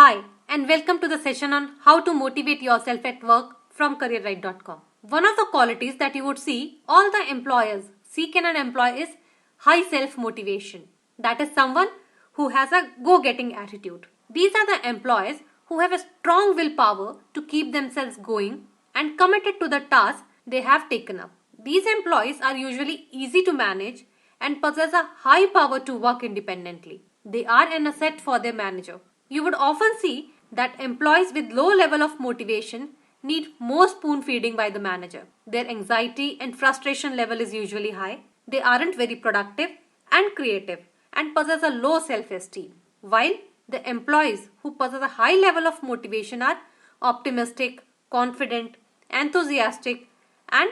Hi, and welcome to the session on how to motivate yourself at work from careerright.com. One of the qualities that you would see all the employers seek in an employee is high self-motivation. That is someone who has a go-getting attitude. These are the employees who have a strong willpower to keep themselves going and committed to the task they have taken up. These employees are usually easy to manage and possess a high power to work independently. They are an asset for their manager. You would often see that employees with low level of motivation need more spoon feeding by the manager. Their anxiety and frustration level is usually high. They aren't very productive and creative and possess a low self-esteem. While the employees who possess a high level of motivation are optimistic, confident, enthusiastic, and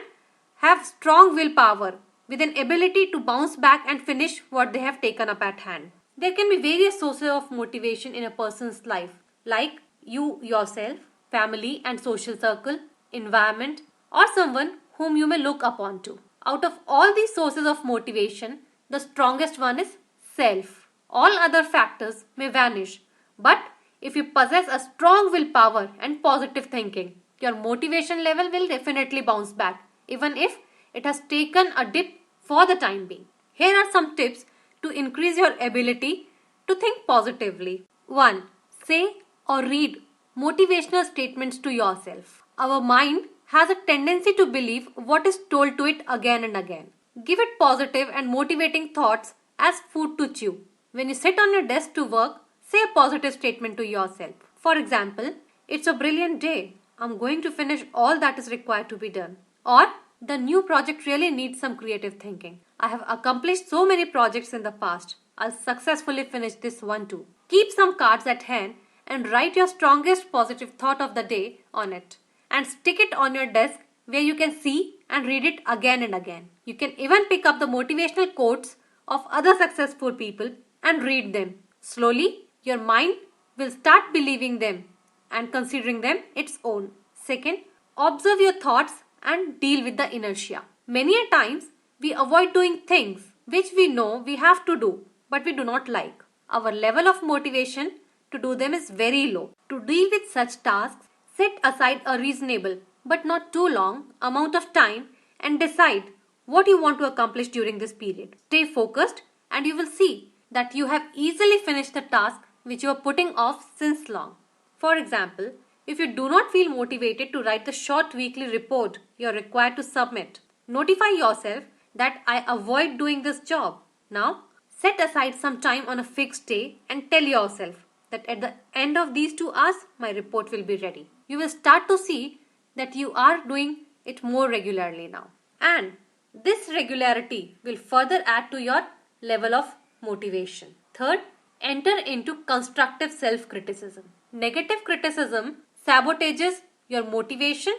have strong willpower with an ability to bounce back and finish what they have taken up at hand. There can be various sources of motivation in a person's life, like you yourself, family and social circle, environment, or someone whom you may look upon to. Out of all these sources of motivation, the strongest one is self. All other factors may vanish, but if you possess a strong willpower and positive thinking, your motivation level will definitely bounce back, even if it has taken a dip for the time being. Here are some tips to increase your ability to think positively. 1. Say or read motivational statements to yourself. Our mind has a tendency to believe what is told to it again and again. Give it positive and motivating thoughts as food to chew. When you sit on your desk to work, say a positive statement to yourself. For example, it's a brilliant day. I'm going to finish all that is required to be done. Or, the new project really needs some creative thinking. I have accomplished so many projects in the past. I'll successfully finish this one too. Keep some cards at hand and write your strongest positive thought of the day on it. And stick it on your desk where you can see and read it again and again. You can even pick up the motivational quotes of other successful people and read them. Slowly, your mind will start believing them and considering them its own. Second, observe your thoughts and deal with the inertia. Many a times, we avoid doing things which we know we have to do, but we do not like. Our level of motivation to do them is very low. To deal with such tasks, set aside a reasonable but not too long amount of time and decide what you want to accomplish during this period. Stay focused and you will see that you have easily finished the task which you are putting off since long. For example, if you do not feel motivated to write the short weekly report you are required to submit, notify yourself that I avoid doing this job. Now, set aside some time on a fixed day and tell yourself that at the end of these 2 hours, my report will be ready. You will start to see that you are doing it more regularly now. And this regularity will further add to your level of motivation. Third, enter into constructive self-criticism. Negative criticism sabotages your motivation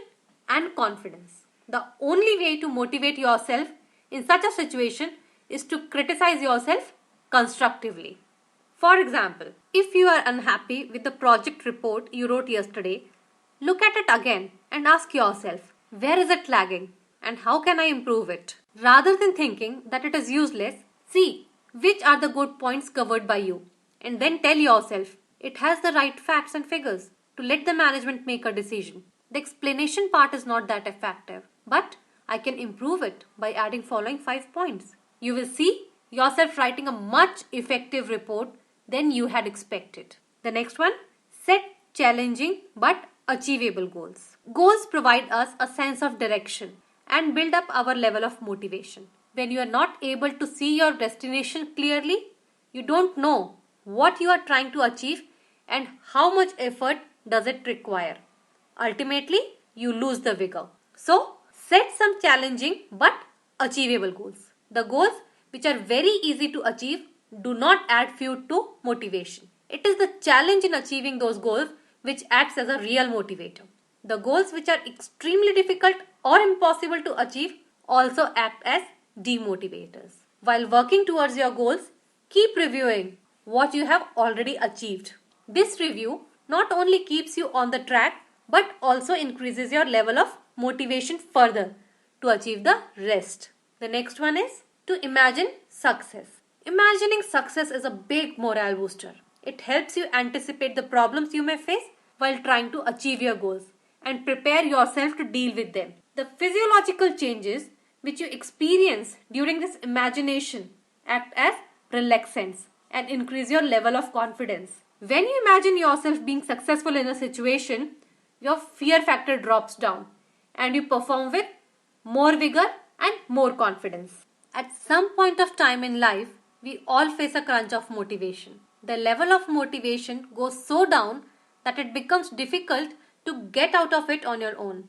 and confidence. The only way to motivate yourself in such a situation is to criticize yourself constructively. For example, if you are unhappy with the project report you wrote yesterday, look at it again and ask yourself, where is it lagging and how can I improve it? Rather than thinking that it is useless, see which are the good points covered by you and then tell yourself it has the right facts and figures to let the management make a decision. The explanation part is not that effective, but I can improve it by adding following 5 points. You will see yourself writing a much effective report than you had expected. The next one, set challenging but achievable goals. Goals provide us a sense of direction and build up our level of motivation. When you are not able to see your destination clearly, you don't know what you are trying to achieve and how much effort does it require. Ultimately, you lose the vigor. So, set some challenging but achievable goals. The goals which are very easy to achieve do not add fuel to motivation. It is the challenge in achieving those goals which acts as a real motivator. The goals which are extremely difficult or impossible to achieve also act as demotivators. While working towards your goals, keep reviewing what you have already achieved. This review not only keeps you on the track but also increases your level of motivation further to achieve the rest. The next one is to imagine success. Imagining success is a big morale booster. It helps you anticipate the problems you may face while trying to achieve your goals and prepare yourself to deal with them. The physiological changes which you experience during this imagination act as relaxants and increase your level of confidence. When you imagine yourself being successful in a situation, your fear factor drops down and you perform with more vigor and more confidence. At some point of time in life, we all face a crunch of motivation. The level of motivation goes so down that it becomes difficult to get out of it on your own.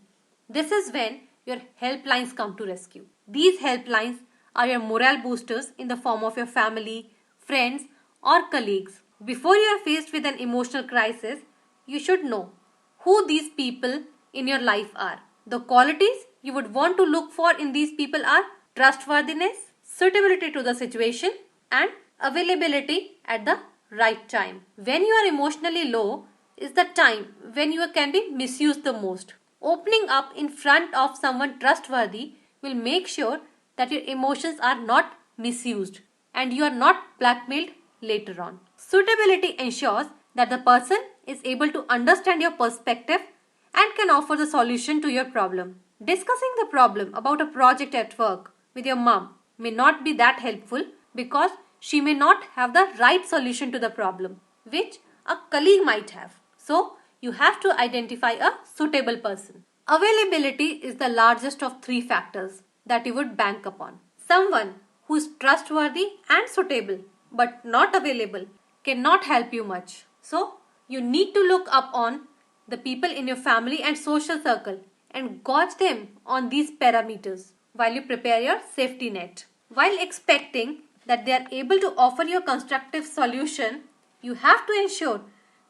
This is when your helplines come to rescue. These helplines are your morale boosters in the form of your family, friends, or colleagues. Before you are faced with an emotional crisis, you should know who these people in your life are. The qualities you would want to look for in these people are trustworthiness, suitability to the situation, and availability at the right time. When you are emotionally low is the time when you can be misused the most. Opening up in front of someone trustworthy will make sure that your emotions are not misused and you are not blackmailed later on. Suitability ensures that the person is able to understand your perspective and can offer the solution to your problem. Discussing the problem about a project at work with your mom may not be that helpful because she may not have the right solution to the problem, which a colleague might have. So, you have to identify a suitable person. Availability is the largest of three factors that you would bank upon. Someone who is trustworthy and suitable but not available cannot help you much. So, you need to look up on the people in your family and social circle and gauge them on these parameters while you prepare your safety net. While expecting that they are able to offer you a constructive solution, you have to ensure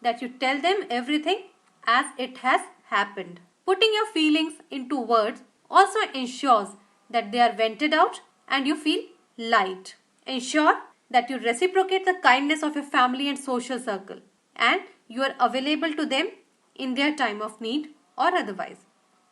that you tell them everything as it has happened. Putting your feelings into words also ensures that they are vented out and you feel light. Ensure that you reciprocate the kindness of your family and social circle and you are available to them in their time of need or otherwise.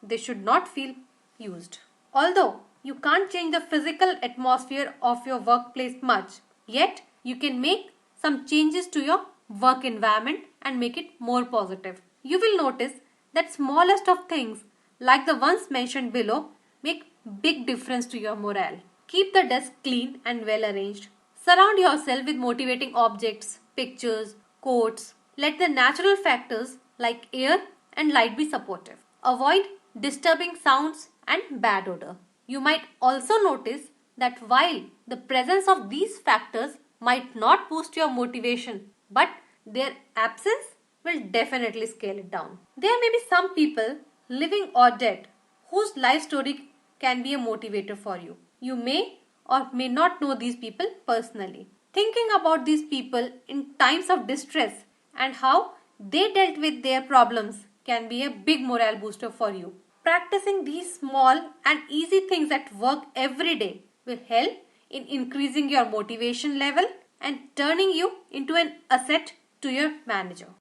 They should not feel used. Although you can't change the physical atmosphere of your workplace much, yet you can make some changes to your work environment and make it more positive. You will notice that smallest of things like the ones mentioned below make big difference to your morale. Keep the desk clean and well arranged. Surround yourself with motivating objects, pictures, quotes. Let the natural factors like air and light be supportive. Avoid disturbing sounds and bad odor. You might also notice that while the presence of these factors might not boost your motivation, but their absence will definitely scale it down. There may be some people, living or dead, whose life story can be a motivator for you. You may or may not know these people personally. Thinking about these people in times of distress and how they dealt with their problems can be a big morale booster for you. Practicing these small and easy things at work every day will help in increasing your motivation level and turning you into an asset to your manager.